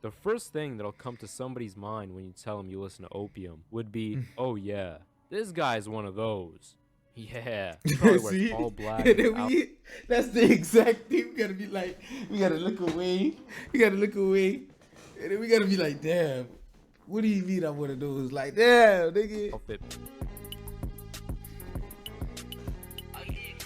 the first thing that'll come to somebody's mind when you tell them you listen to Opium would be, oh yeah, this guy's one of those. Yeah, he probably wears See? all black. And then that's the exact thing. We gotta be like, we gotta look away. We gotta look away. And then we gotta be like, damn, what do you mean I'm one of those? Like, damn, nigga. Outfit.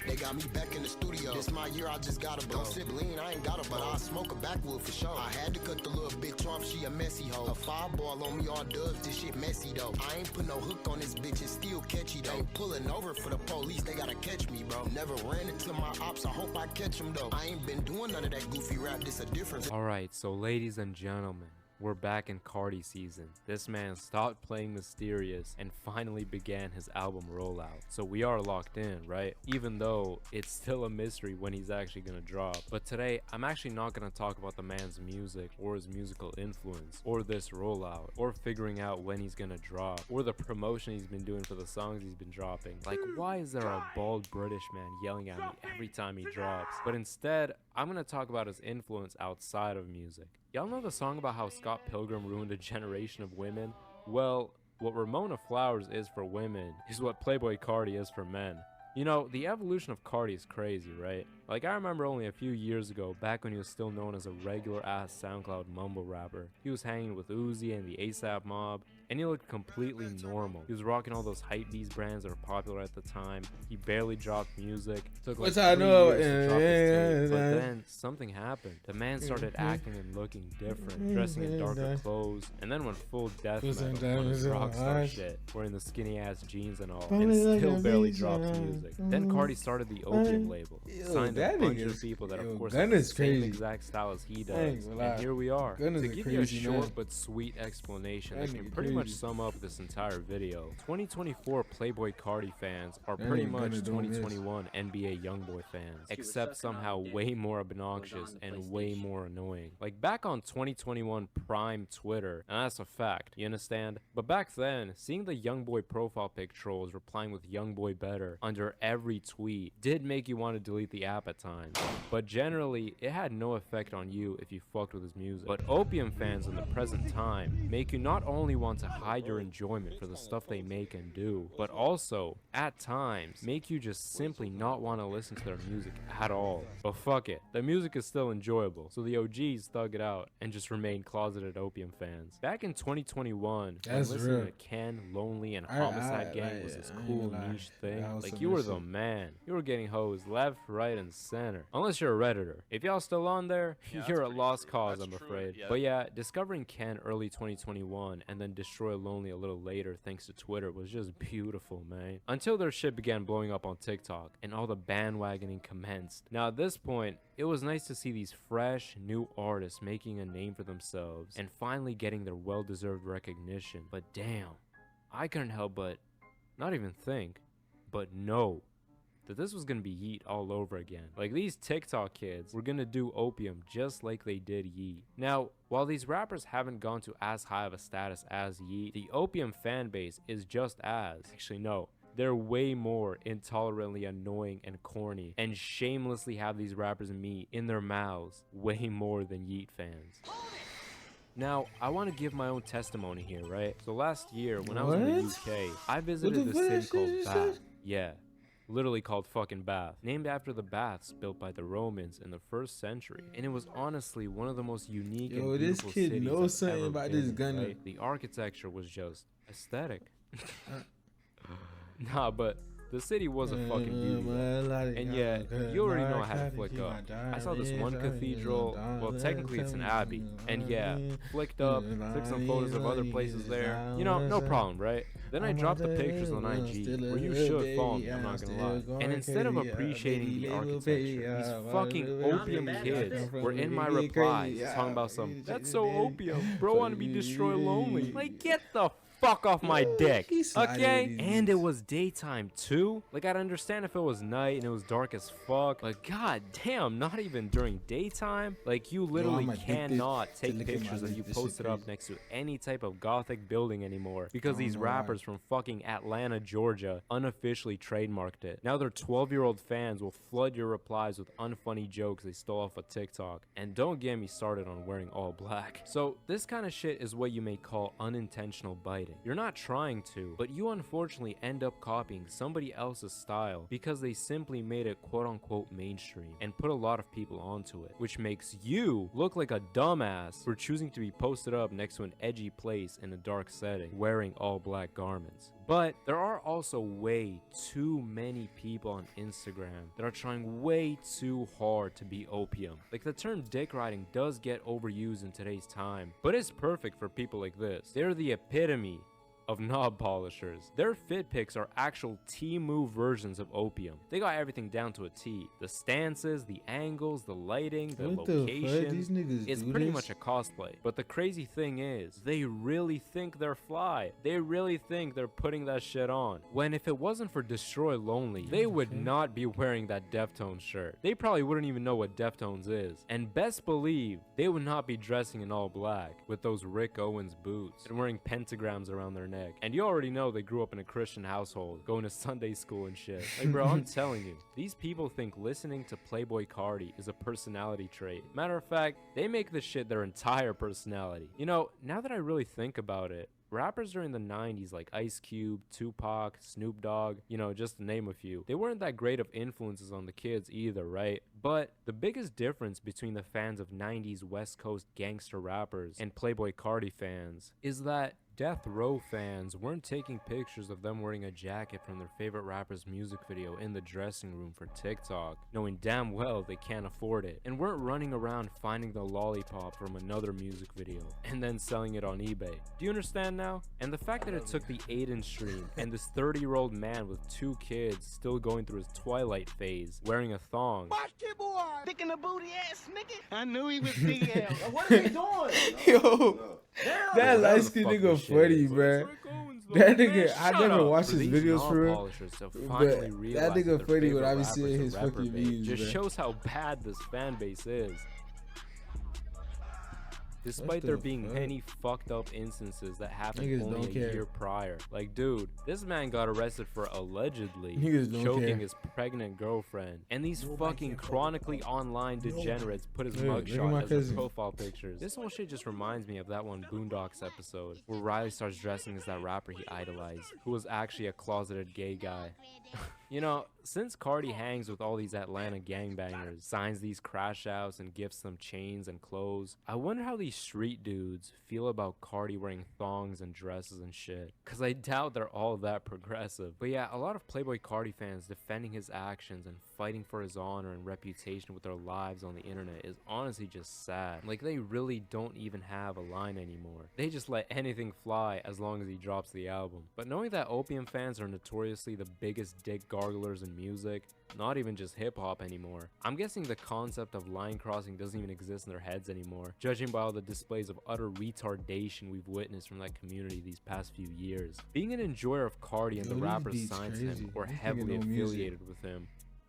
They got me back in the studio. This my year, I just gotta go. Sip lean, I ain't got her, but I smoke a backwood for sure. I had to cut the little bitch off, she a messy hoe. A fireball on me all dubs, this shit messy though. I ain't put no hook on this bitch, it's still catchy though. Ain't pulling over for the police, they gotta catch me, bro. Never ran into my ops, I hope I catch them though. I ain't been doing none of that goofy rap, this a difference. Alright, so ladies and gentlemen, we're back in Carti season. This man stopped playing mysterious and finally began his album rollout. So we are locked in, right? Even though it's still a mystery when he's actually gonna drop. But today, I'm actually not gonna talk about the man's music or his musical influence or this rollout or figuring out when he's gonna drop or the promotion he's been doing for the songs he's been dropping. Like, why is there a bald British man yelling at me every time he drops? But instead, I'm gonna talk about his influence outside of music. Y'all know the song about how Scott Pilgrim ruined a generation of women? Well, what Ramona Flowers is for women is what Playboi Carti is for men. You know, the evolution of Carti is crazy, right? Like, I remember only a few years ago, back when he was still known as a regular-ass SoundCloud mumble rapper, he was hanging with Uzi and the ASAP mob, and he looked completely normal. He was rocking all those hypebeast brands that were popular at the time. He barely dropped music. Took like 3 years to drop his tape, but then something happened. The man started acting and looking different, dressing in darker clothes, and then went full death metal on his rockstar shit, wearing the skinny-ass jeans and all, and still barely drops music. Then Carti started the Opium label, signed a bunch of people that of course have the same exact style as he does, and here we are. To give you a short but sweet explanation that can pretty much sum up this entire video, 2024 Playboi Carti fans are pretty much 2021 NBA Youngboy fans, except somehow way more obnoxious and way more annoying. Like back on 2021 prime Twitter, and that's a fact, you understand? But back then, seeing the Youngboy profile pic trolls replying with Youngboy better under every tweet did make you want to delete the app at times, but generally it had no effect on you if you fucked with his music. But Opium fans in the present time make you not only want to hide your enjoyment for the stuff they make and do, but also at times make you just simply not want to listen to their music at all. But fuck it, the music is still enjoyable, so the OGs thug it out and just remain closeted Opium fans. Back in 2021, when listening to Ken, Lonely, and Homicide Gang was this cool niche thing, like you were the man. You were getting hoes left, right, and center. Unless you're a Redditor. If y'all still on there, you're a lost cause, I'm afraid. But yeah, discovering Ken early 2021 and then Destroy Lonely a little later thanks to Twitter was just beautiful, man. Until their shit began blowing up on TikTok and all the bandwagoning commenced. Now at this point, it was nice to see these fresh, new artists making a name for themselves and finally getting their well-deserved recognition. But damn, I couldn't help but not even think, but know that this was gonna be Yeet all over again. Like, these TikTok kids were gonna do Opium just like they did Yeet. Now, while these rappers haven't gone to as high of a status as Yeet, the Opium fan base is just as, actually no, they're way more intolerantly annoying and corny and shamelessly have these rappers' meat in their mouths way more than Yeet fans. Now, I want to give my own testimony here, right? So last year, when I was in the UK, I visited this city called Bath. Yeah, literally called fucking Bath, named after the baths built by the Romans in the 1st century. And it was honestly one of the most unique and beautiful cities knows I've ever about been this in, gun. right? The architecture was just aesthetic. Nah, but the city was a fucking beauty. And yeah, you already know I had to flick up. I saw this one cathedral, well technically it's an abbey, and yeah, flicked up, took some photos of other places there, you know, no problem, right? Then I dropped the pictures on IG, where you should follow me, I'm not gonna lie. And instead of appreciating the architecture, these fucking Opium kids were in my replies talking about some, that's so Opium, bro wanna be Destroy Lonely. Like, get the fuck off my dick. He sliding Okay? with these And it beats. was daytime too. Like, I'd understand if it was night and it was dark as fuck. But god damn, not even during daytime. Like, you literally I'm addicted cannot to take look at my pictures of link. you This shit posted up crazy. next to any type of gothic building anymore. Because these know why. rappers from fucking Atlanta, Georgia unofficially trademarked it. Now their 12-year-old fans will flood your replies with unfunny jokes they stole off of TikTok. And don't get me started on wearing all black. So this kind of shit is what you may call unintentional biting. You're not trying to, but you unfortunately end up copying somebody else's style because they simply made it quote unquote mainstream and put a lot of people onto it, which makes you look like a dumbass for choosing to be posted up next to an edgy place in a dark setting wearing all black garments. But there are also way too many people on Instagram that are trying way too hard to be opium. Like, the term dick riding does get overused in today's time, but it's perfect for people like this. They're the epitome of knob polishers. Their fit pics are actual T-move versions of opium. They got everything down to a T. The stances, the angles, the lighting, the What the fuck? location. These niggas It's do pretty this? much a cosplay. But the crazy thing is, they really think they're fly. They really think they're putting that shit on. When if it wasn't for Destroy Lonely, they would not be wearing that Deftones shirt. They probably wouldn't even know what Deftones is. And best believe, they would not be dressing in all black with those Rick Owens boots and wearing pentagrams around their neck. And you already know they grew up in a Christian household, going to Sunday school and shit. Like, bro, I'm telling you, these people think listening to Playboi Carti is a personality trait. Matter of fact, they make this shit their entire personality. You know, now that I really think about it, rappers during the 90s like Ice Cube, Tupac, Snoop Dogg, you know, just to name a few, they weren't that great of influences on the kids either, right? But the biggest difference between the fans of 90s West Coast gangster rappers and Playboi Carti fans is that Death Row fans weren't taking pictures of them wearing a jacket from their favorite rapper's music video in the dressing room for TikTok, knowing damn well they can't afford it, and weren't running around finding the lollipop from another music video and then selling it on eBay. Do you understand now? And the fact that it took the Aiden stream and this 30-year-old man with 2 kids still going through his twilight phase wearing a thong. Watch it, boy. Thick in the booty ass nigga. I knew he was big L. What are they doing? Yo, that light skinned nigga funny, bruh. That nigga, I never watched his videos for real. But that nigga funny when I be seeing his fucking views, just bruh. shows how bad this fan base is. Despite the there being fuck? many fucked up instances that happened Niggas only don't a care. year prior. Like, dude, this man got arrested for allegedly Niggas don't choking care. his pregnant girlfriend. And these fucking chronically online degenerates put his Look at my mugshot as their cousin. profile pictures. This whole shit just reminds me of that one Boondocks episode where Riley starts dressing as that rapper he idolized, who was actually a closeted gay guy. You know, since Carti hangs with all these Atlanta gangbangers, signs these crash outs and gifts them chains and clothes, I wonder how these street dudes feel about Carti wearing thongs and dresses and shit. Cause I doubt they're all that progressive. But yeah, a lot of Playboi Carti fans defending his actions and fighting for his honor and reputation with their lives on the internet is honestly just sad. Like, they really don't even have a line anymore. They just let anything fly as long as he drops the album. But knowing that Opium fans are notoriously the biggest dick garglers in music, not even just hip-hop anymore, I'm guessing the concept of line crossing doesn't even exist in their heads anymore, judging by all the displays of utter retardation we've witnessed from that community these past few years. Being an enjoyer of Carti and Yo, the these rappers beats signed to crazy. him or This nigga heavily know music. affiliated with him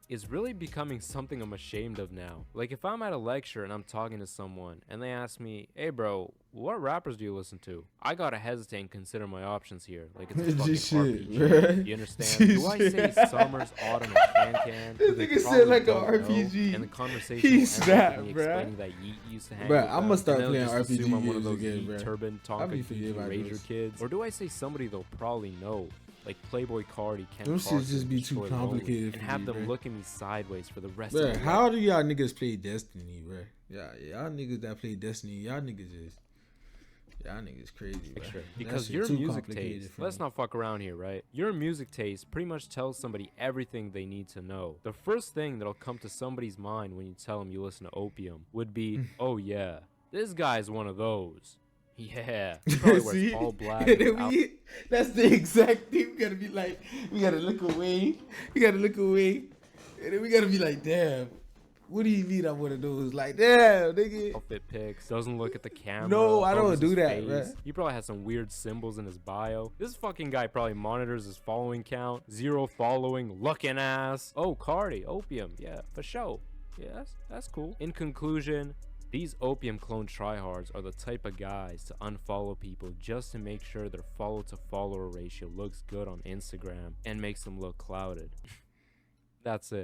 is really becoming something I'm ashamed of now. Like, if I'm at a lecture and I'm talking to someone and they ask me, hey bro, what rappers do you listen to? I gotta hesitate and consider my options here. Like, it's a fucking G shit, RPG. bruh. You understand? G Do I say shit. Summers, Autumn, and Can? This They nigga probably said like a don't know, RPG. And the conversation He will end up snapped, with me bruh. explaining that Yeet used to hang Bruh, with I'ma them, start and they'll playing just assume I'm one of RPG those again, Yeet bruh. turban I'll Tonka be forgetting Kiki about Rager those. kids. Or do I say somebody they'll probably know? Like Playboi Carti, Ken Them shits Carson, just be too Destroy Lonely, complicated and for have me, them bruh. look at me sideways for the rest of Bruh, their how do y'all niggas play Destiny, bruh? Yeah, y'all niggas that play Destiny, y'all niggas crazy, bruh. Extra. That Because shit your too music complicated taste, for let's me. not fuck around here, right? Your music taste pretty much tells somebody everything they need to know. The first thing that'll come to somebody's mind when you tell them you listen to Opium would be, oh yeah, this guy's one of those. Yeah, he probably wears See? all black. And and then out- that's the exact thing. We gotta be like, we gotta look away. We gotta look away. And then we gotta be like, damn, What do you mean I'm one of those? Like, damn, nigga. Outfit pics, doesn't look at the camera. No, I don't covers do his that, face. bruh. He probably has some weird symbols in his bio. This fucking guy probably monitors his following count. 0 following, looking ass. Oh, Carti, opium, yeah, for sure. Yeah, that's cool. In conclusion, these opium clone tryhards are the type of guys to unfollow people just to make sure their follow to follower ratio looks good on Instagram and makes them look clouded. That's it.